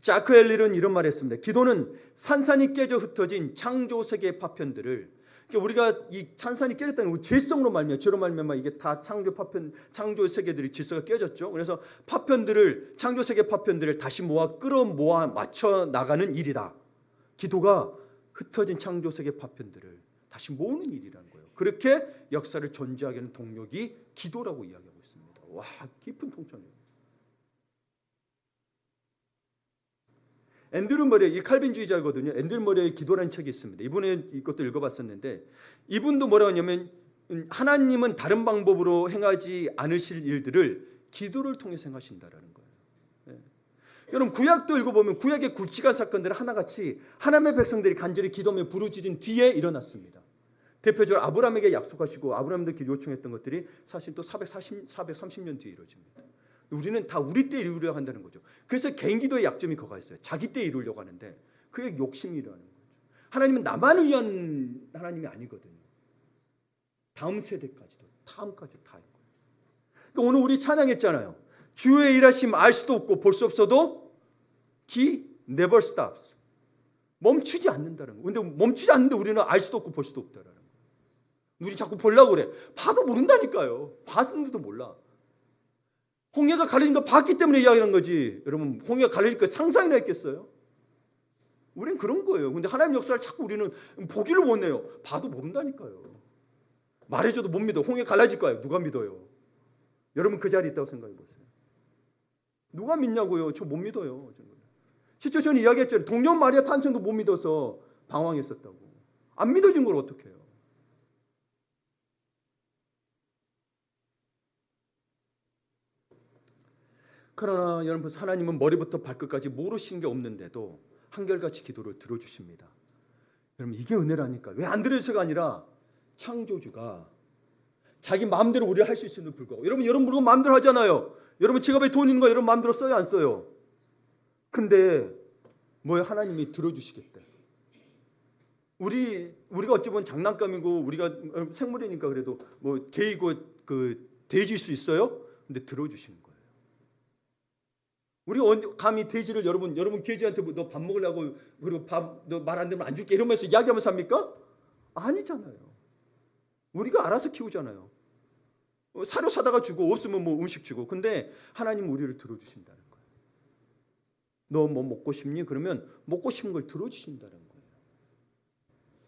자크 엘릴은 이런 말을 했습니다. 기도는 산산이 깨져 흩어진 창조 세계의 파편들을, 그러니까 우리가 이 산산이 깨졌다는 죄성으로 말미암아, 죄로 말미암아 이게 다 창조 세계들이 질서가 깨졌죠. 그래서 창조 세계 파편들을 다시 끌어모아 맞춰 나가는 일이다. 기도가 흩어진 창조 세계 파편들을 다시 모으는 일이라는 거예요. 그렇게 역사를 존재하게 하는 동력이 기도라고 이야기하고 있습니다. 와, 깊은 통찰이에요. 앤드류 머레이, 이 칼빈주의자거든요. 앤드류 머레이의 기도라는 책이 있습니다. 이분의 이것도 읽어봤었는데, 이분도 뭐라고 하냐면, 하나님은 다른 방법으로 행하지 않으실 일들을 기도를 통해서 행하신다라는 거예요. 여러분 구약도 읽어보면 구약의 굵직한 사건들은 하나같이 하나님의 백성들이 간절히 기도하며 부르짖은 뒤에 일어났습니다. 대표적으로 아브라함에게 약속하시고 아브라함도 요청했던 것들이 사실 또 430년 뒤에 이루어집니다. 우리는 다 우리 때 이루려고 한다는 거죠. 그래서 개인 기도의 약점이 거가 있어요. 자기 때 이루려고 하는데 그게 욕심이 일어나는 거죠. 하나님은 나만을 위한 하나님이 아니거든요. 다음 세대까지도 다음까지 다 있고. 그러니까 오늘 우리 찬양했잖아요. 주의 일하심 알 수도 없고 볼 수 없어도 He never stops. 멈추지 않는다는 거. 근데 멈추지 않는데 우리는 알 수도 없고 볼 수도 없다라는 거. 우리 자꾸 보려고 그래. 봐도 모른다니까요. 봤는데도 몰라. 홍해가 가려진 거 봤기 때문에 이야기하는 거지. 여러분 홍해가 가려질 거 상상이나 했겠어요? 우린 그런 거예요. 근데 하나님 역사를 자꾸 우리는 보기를 못 내요. 봐도 모른다니까요. 말해줘도 못 믿어. 홍해 갈라질 거예요. 누가 믿어요? 여러분 그 자리에 있다고 생각해 보세요. 누가 믿냐고요? 저 못 믿어요. 실제 저는 이야기했잖아요. 동년 마리아 탄생도 못 믿어서 방황했었다고. 안 믿어진 걸 어떻게 해요? 그러나 여러분 하나님은 머리부터 발끝까지 모르신 게 없는데도 한결같이 기도를 들어주십니다. 여러분 이게 은혜라니까. 왜 안 들어주셔가 아니라 창조주가 자기 마음대로 우리를 할 수 있음에도 불구하고 여러분 물건 마음대로 하잖아요. 여러분 지갑에 돈 있는 거 여러분 마음대로 써요 안 써요? 근데 뭐예요? 하나님이 들어주시겠대. 우리가 어찌 보면 장난감이고 우리가 생물이니까 그래도 뭐 개이고 그 돼지일 수 있어요? 근데 들어주시는 거예요. 우리 감히 돼지를 여러분 돼지한테 너 밥 먹으려고 그리고 너 말 안 들으면 안 줄게 이러면서 이야기하면서 합니까? 아니잖아요. 우리가 알아서 키우잖아요. 사료 사다가 주고 없으면 뭐 음식 주고. 근데 하나님 우리를 들어주신다는 거예요. 너 뭐 먹고 싶니? 그러면 먹고 싶은 걸 들어주신다는 거예요.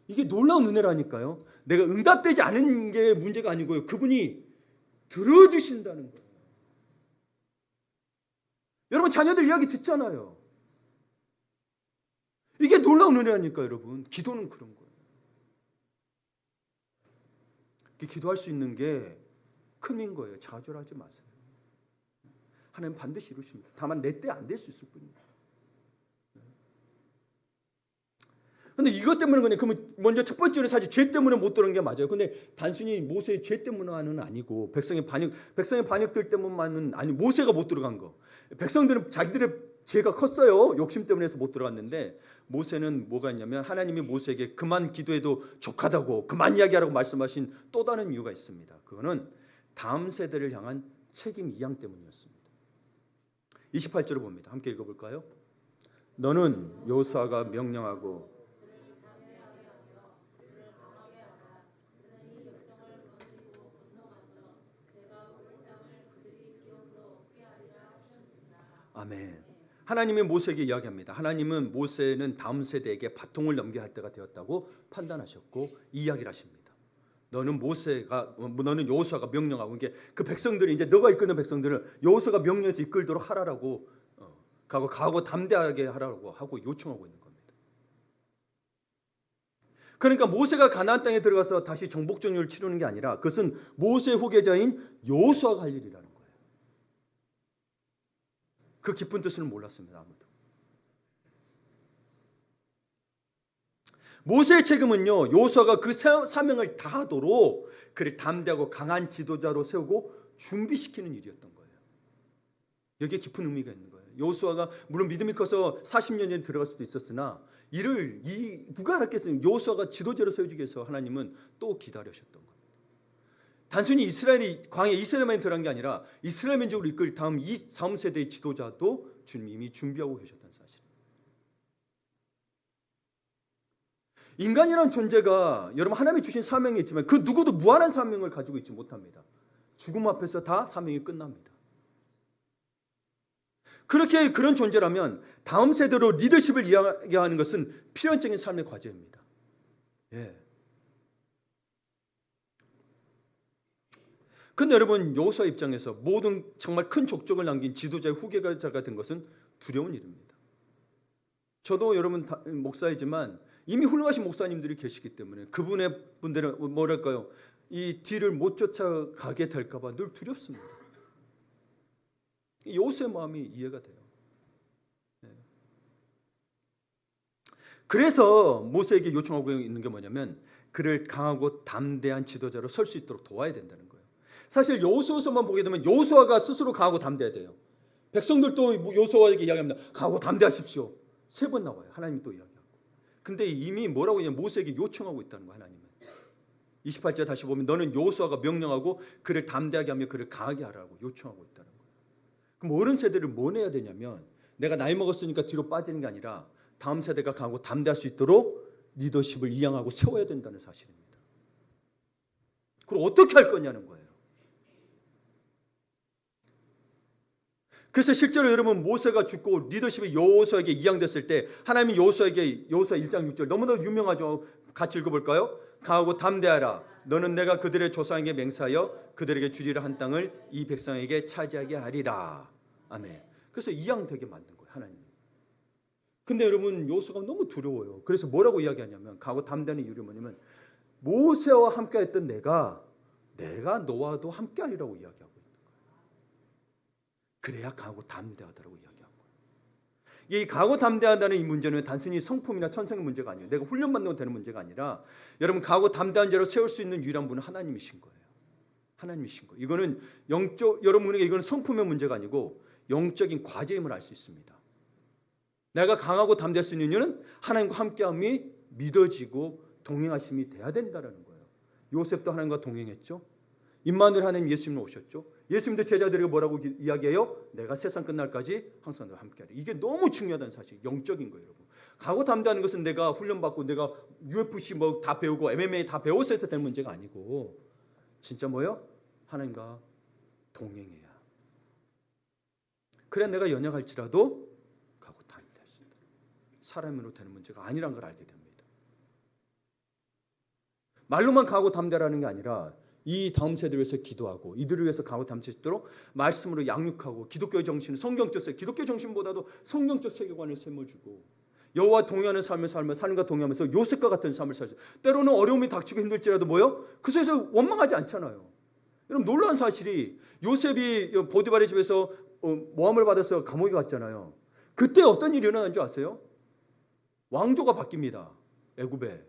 이게 놀라운 은혜라니까요. 내가 응답되지 않은 게 문제가 아니고요. 그분이 들어주신다는 거예요. 여러분 자녀들 이야기 듣잖아요. 이게 놀라운 은혜라니까 여러분. 기도는 그런 거예요. 기도할 수 있는 게 큼인 거예요. 좌절하지 마세요. 하나님 반드시 이루십니다. 다만 내 때 안 될 수 있을 뿐입니다. 근데 이것 때문에 그냥 그러면 먼저 첫 번째로 사실 죄 때문에 못 들어온 게 맞아요. 근데 단순히 모세의 죄 때문은 아니고 백성의 반역들 때문만은 아니 모세가 못 들어간 거. 백성들은 자기들의 죄가 컸어요. 욕심 때문에 해서 못 들어갔는데 모세는 뭐가 있냐면 하나님이 모세에게 그만 기도해도 족하다고 그만 이야기하라고 말씀하신 또 다른 이유가 있습니다. 그거는 다음 세대를 향한 책임 이양 때문이었습니다. 28절을 봅니다. 함께 읽어볼까요? 너는 여호수아가 명령하고 아멘. 하나님이 모세에게 이야기합니다. 하나님은 모세는 다음 세대에게 바통을 넘겨야 할 때가 되었다고 판단하셨고 이야기를 하십니다. 너는 여호수아가 명령하고 이게 그 백성들이 이제 너가 이끄는 백성들을 여호수아가 명령해서 이끌도록 하라라고 각오 담대하게 하라고 하고 요청하고 있는 겁니다. 그러니까 모세가 가나안 땅에 들어가서 다시 정복 정률을 치르는 게 아니라 그것은 모세의 후계자인 여호수아가 할 일이라는 거예요. 그 깊은 뜻을 몰랐습니다. 아무도. 모세의 책임은요. 여호수아가 그 사명을 다하도록 그를 담대하고 강한 지도자로 세우고 준비시키는 일이었던 거예요. 여기에 깊은 의미가 있는 거예요. 여호수아가 물론 믿음이 커서 40년 전에 들어갈 수도 있었으나 누가 알았겠어요. 여호수아가 지도자로 세워주기 위해서 하나님은 또 기다리셨던 거예요. 단순히 이스라엘이 광야 이스라엘만 들어간 게 아니라 이스라엘 민족을 이끌 다음 세대의 지도자도 주님이 준비하고 계셨다는 사실. 인간이라는 존재가 여러분 하나님이 주신 사명이 있지만 그 누구도 무한한 사명을 가지고 있지 못합니다. 죽음 앞에서 다 사명이 끝납니다. 그런 존재라면 다음 세대로 리더십을 이야기하는 것은 필연적인 삶의 과제입니다. 예. 근데 여러분 여호수아 입장에서 모든 정말 큰 족적을 남긴 지도자의 후계자가 된 것은 두려운 일입니다. 저도 여러분 목사이지만 이미 훌륭하신 목사님들이 계시기 때문에 그분의 분들은 뭐랄까요? 이 뒤를 못 쫓아가게 될까 봐 늘 두렵습니다. 여호수아의 마음이 이해가 돼요. 그래서 모세에게 요청하고 있는 게 뭐냐면 그를 강하고 담대한 지도자로 설 수 있도록 도와야 된다는 거예요. 사실 여호수아서만 보게 되면 여호수아가 스스로 강하고 담대해야 돼요. 백성들도 여호수아에게 이야기합니다. 강하고 담대하십시오. 3번 나와요. 하나님이 또 이야기하고. 근데 이미 뭐라고 하냐면 모세에게 요청하고 있다는 거예요. 하나님은. 28절 다시 보면 너는 여호수아가 명령하고 그를 담대하게 하며 그를 강하게 하라고 요청하고 있다는 거예요. 그럼 어른 세대를 뭐 내야 되냐면 내가 나이 먹었으니까 뒤로 빠지는 게 아니라 다음 세대가 강하고 담대할 수 있도록 리더십을 이양하고 세워야 된다는 사실입니다. 그럼 어떻게 할 거냐는 거예요. 그래서 실제로 여러분 모세가 죽고 리더십이 여호수아에게 이양됐을 때 하나님이 여호수아에게 여호수아 1장 6절 너무나 유명하죠. 같이 읽어볼까요? 강하고 담대하라. 너는 내가 그들의 조상에게 맹세하여 그들에게 주리라 한 땅을 이 백성에게 차지하게 하리라. 아멘. 그래서 이양되게 만든 거예요. 하나님이. 근데 여러분 여호수아가 너무 두려워요. 그래서 뭐라고 이야기하냐면 강하고 담대하는 이유는 뭐냐면 모세와 함께했던 내가 너와도 함께하리라고 이야기하고 있는 거예요. 그래야 강하고 담대하다라고 이야기하고 이 강하고 담대하다는 이 문제는 단순히 성품이나 천성의 문제가 아니에요. 내가 훈련받는 거 되는 문제가 아니라 여러분 강하고 담대한 자로 세울 수 있는 유일한 분은 하나님이신 거예요. 하나님이신 거예요. 이거는 영적 여러분에게 이거는 성품의 문제가 아니고 영적인 과제임을 알 수 있습니다. 내가 강하고 담대할 수 있는 이유는 하나님과 함께함이 믿어지고 동행하심이 돼야 된다는 거예요. 요셉도 하나님과 동행했죠. 임마누엘 하나님 예수님 오셨죠. 예수님도 제자들에게 뭐라고 이야기해요? 내가 세상 끝날까지 항상 너와 함께하리. 이게 너무 중요하다는 사실, 영적인 거예요, 여러분. 강하고 담대하는 것은 내가 훈련받고 내가 UFC 뭐 다 배우고 MMA 다 배웠을 때 될 문제가 아니고 진짜 뭐예요? 하나님과 동행해야. 그래 내가 연약할지라도 강하고 담대할 수 있다. 사람으로 되는 문제가 아니란 걸 알게 됩니다. 말로만 강하고 담대라는 게 아니라 이 다음 세대를 위해서 기도하고 이들을 위해서 강하고 담대할 수 있도록 말씀으로 양육하고 기독교의 정신을 성경적 세계, 기독교 정신보다도 성경적 세계관을 심어주고 여호와 동의하는 삶을 살며 하나님과 동의하면서 요셉과 같은 삶을 살죠. 때로는 어려움이 닥치고 힘들지라도 뭐요? 그 속에서 원망하지 않잖아요. 여러분 놀라운 사실이 요셉이 보디발의 집에서 모함을 받아서 감옥에 갔잖아요. 그때 어떤 일이 일어난 줄 아세요? 왕조가 바뀝니다. 애굽에.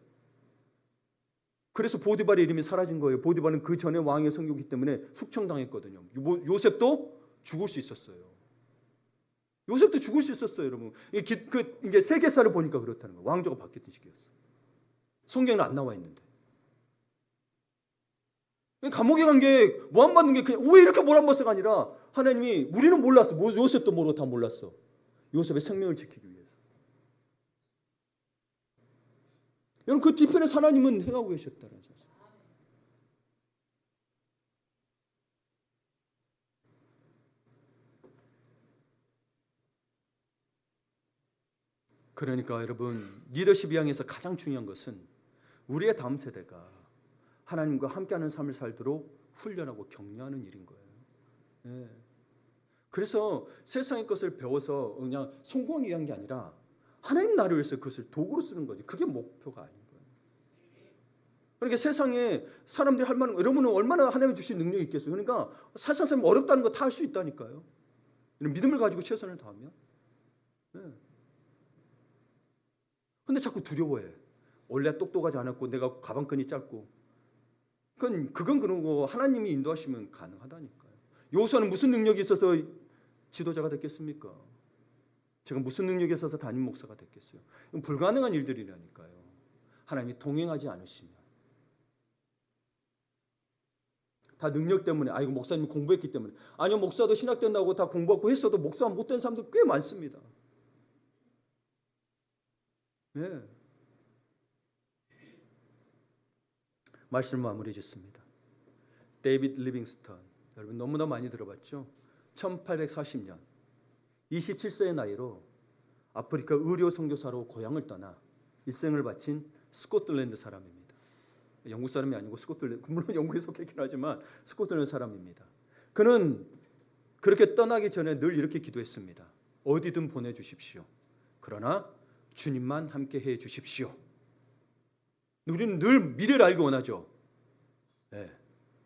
그래서 보디발의 이름이 사라진 거예요. 보디발은 그 전에 왕의 성교기 때문에 숙청당했거든요. 요셉도 죽을 수 있었어요. 요셉도 죽을 수 있었어요, 여러분. 이게 세계사를 보니까 그렇다는 거예요. 왕조가 바뀌었던 시기였어요. 성경에는 안 나와 있는데. 감옥에 간 게 모함 받는 게 그냥 왜 이렇게 모함 받아가 아니라 하나님이 우리는 몰랐어. 요셉도 모르고 다 몰랐어. 요셉의 생명을 지키기 위해서. 여러분 그 뒤편에 하나님은 행하고 계셨다는 사실. 그러니까 여러분 리더십 이양에서 가장 중요한 것은 우리의 다음 세대가 하나님과 함께하는 삶을 살도록 훈련하고 격려하는 일인 거예요. 네. 그래서 세상의 것을 배워서 그냥 성공하기 위한 게 아니라 하나님 나라를 위해서 그것을 도구로 쓰는 거지. 그게 목표가 아닌 거예요. 그러니까 세상에 사람들이 할 만한 여러분은 얼마나 하나님이 주신 능력이 있겠어요. 그러니까 세상 사람이 어렵다는 거 다 할 수 있다니까요. 믿음을 가지고 최선을 다하면. 네. 근데 자꾸 두려워해. 원래 똑똑하지 않았고 내가 가방끈이 짧고. 그건 그런 거 하나님이 인도하시면 가능하다니까요. 여호수아는 무슨 능력이 있어서 지도자가 됐겠습니까? 제가 무슨 능력이 있어서 담임 목사가 됐겠어요? 불가능한 일들이라니까요. 하나님이 동행하지 않으시면. 다 능력 때문에 이거 목사님이 공부했기 때문에. 아니요 목사도 신학 된다고 다 공부하고 했어도 목사 못된 사람들 꽤 많습니다. 네. 말씀을 마무리 짓습니다. 데이비드 리빙스턴 여러분 너무나 많이 들어봤죠? 1840년 27세의 나이로 아프리카 의료 선교사로 고향을 떠나 일생을 바친 스코틀랜드 사람입니다. 영국 사람이 아니고 스코틀랜드 물론 영국에 속했긴 하지만 스코틀랜드 사람입니다. 그는 그렇게 떠나기 전에 늘 이렇게 기도했습니다. 어디든 보내주십시오. 그러나 주님만 함께 해 주십시오. 우리는 늘 미래를 알기 원하죠. 네.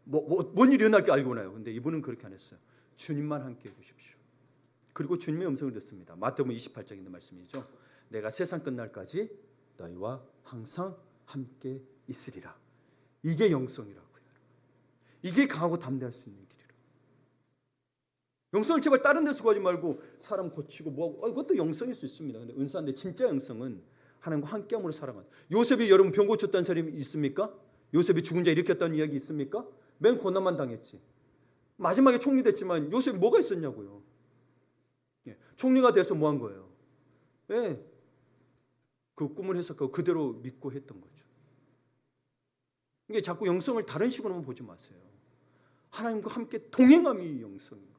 뭔 일이 일어날지 알기 원해요. 근데 이분은 그렇게 안 했어요. 주님만 함께 해 주십시오. 그리고 주님의 음성을 듣습니다. 마태복음 28장에 있는 말씀이죠. 내가 세상 끝날까지 너희와 항상 함께 있으리라. 이게 영성이라고요. 이게 강하고 담대할 수 있는 길이라. 영성을 제발 다른 데서 구하지 말고 사람 고치고 뭐하고 그것도 영성일 수 있습니다. 근데 은사인데 진짜 영성은 하나님과 함께함으로 살아가는. 요셉이 여러분 병 고쳤다는 사람이 있습니까? 요셉이 죽은 자 일으켰다는 이야기 있습니까? 맨 고난만 당했지. 마지막에 총리 됐지만 요셉이 뭐가 있었냐고요. 총리가 돼서 뭐 한 거예요? 그 꿈을 해석하고 그대로 믿고 했던 거죠. 이게 자꾸 영성을 다른 식으로만 보지 마세요. 하나님과 함께 동행함이 영성인 거예요.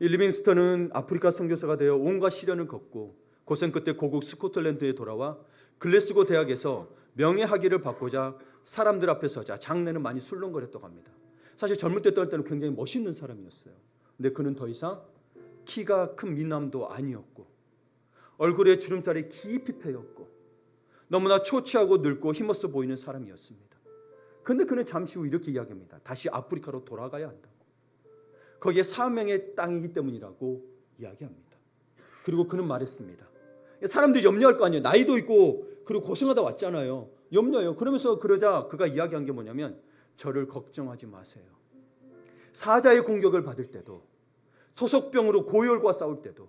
이 리빙스턴은 아프리카 선교사가 되어 온갖 시련을 겪고 고생 끝에 고국 스코틀랜드에 돌아와 글래스고 대학에서 명예학위를 받고자 사람들 앞에 서자 장래는 많이 술렁거렸다고 합니다. 사실 젊을 때는 굉장히 멋있는 사람이었어요. 근데 그는 더 이상 키가 큰 미남도 아니었고 얼굴에 주름살이 깊이 패였고 너무나 초췌하고 늙고 힘없어 보이는 사람이었습니다. 그런데 그는 잠시 후 이렇게 이야기합니다. 다시 아프리카로 돌아가야 한다고. 거기에 사명의 땅이기 때문이라고 이야기합니다. 그리고 그는 말했습니다. 사람들이 염려할 거 아니에요. 나이도 있고 그리고 고생하다 왔잖아요. 염려해요. 그러면서 그러자 그가 이야기한 게 뭐냐면 저를 걱정하지 마세요. 사자의 공격을 받을 때도 토속병으로 고열과 싸울 때도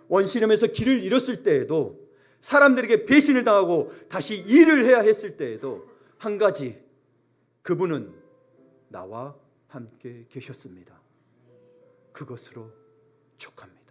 원시름에서 길을 잃었을 때에도 사람들에게 배신을 당하고 다시 일을 해야 했을 때에도 한 가지 그분은 나와 함께 계셨습니다. 그것으로 족합니다.